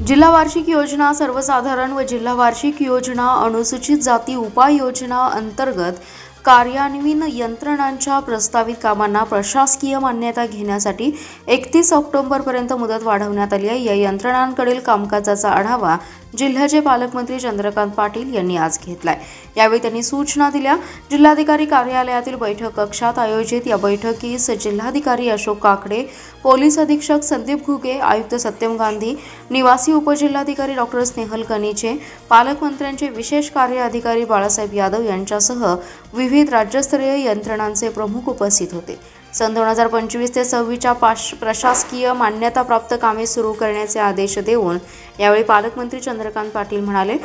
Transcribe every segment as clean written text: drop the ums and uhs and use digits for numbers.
जिल्हा वार्षिक योजना सर्वसाधारण व जिल्हा वार्षिक योजना अनुसूचित जाती उपाय योजना अंतर्गत कार्यान्वयन यंत्रणांच्या प्रस्तावित कामांना प्रशासकीय मान्यता घेण्यासाठी 31 ऑक्टोबरपर्यंत मुदत वाढवण्यात आली आहे। या यंत्रणांकडील कामकाजाचा आढावा जिल्ह्याचे पालकमंत्री चंद्रकांत पाटील यांनी आज घेतलाय। यावेळी त्यांनी सूचना दिल्या। जिल्हाधिकारी कार्यालयातील बैठक कक्षात आयोजित या बैठकीस जिल्हाधिकारी अशोक काकडे, पोलीस अधीक्षक संदीप घुगे, आयुक्त सत्यम गांधी, निवासी उपजिल्हाधिकारी डॉक्टर स्नेहल कनीचे, पालकमंत्र्यांचे विशेष कार्य अधिकारी बाळासाहेब यादव यांच्यासह विविध राज्यस्तरीय यंत्रणांचे प्रमुख उपस्थित होते। सन 2025 ते 26च्या प्रशासकीय मान्यताप्राप्त कामे सुरू करण्याचे आदेश देऊन यावेळी पालकमंत्री चंद्रकांत पाटील म्हणाले,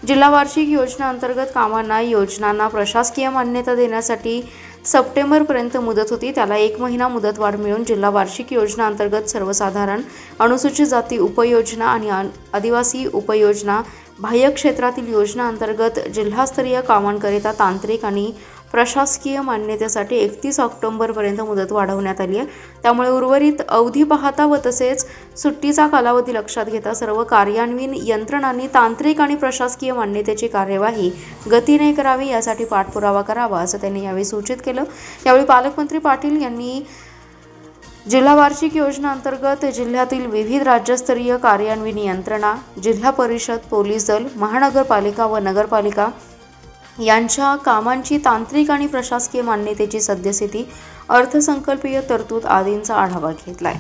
जिल्हा वार्षिक योजना अंतर्गत कामांना योजनांना प्रशासकीय मान्यता देण्यासाठी सप्टेंबरपर्यंत मुदत होती। त्याला 1 महिना मुदतवाढ मिळून जिल्हा वार्षिक योजना अंतर्गत सर्वसाधारण, अनुसूचित जाती उपयोजना आणि आदिवासी उपयोजना, बाह्य क्षेत्रातील योजना अंतर्गत जिल्हास्तरीय कामांकरिता तांत्रिक आणि प्रशासकीय मान्यतेसाठी 31 ऑक्टोबरपर्यंत मुदत वाढवण्यात आली आहे। त्यामुळे उर्वरित अवधी पाहता व तसेच सुट्टीचा कालावधी लक्षात घेता सर्व कार्यान्वयन यंत्रणांनी तांत्रिक आणि प्रशासकीय मान्यतेची कार्यवाही गतीने करावी यासाठी पाठपुरावा करावा असं त्यांनी यावेळी सूचित केलं। यावेळी पालकमंत्री पाटील यांनी जिल्हा वार्षिक योजना अंतर्गत जिल्ह्यातील विविध राज्यस्तरीय कार्यान्वयन यंत्रणा, जिल्हा परिषद, पोलीस दल, महानगरपालिका व नगरपालिका यांच्या कामांची तांत्रिक आणि प्रशासकीय मान्यतेची सद्यस्थिती, अर्थसंकल्पीय तरतूद आदींचा आढावा घेतलाय।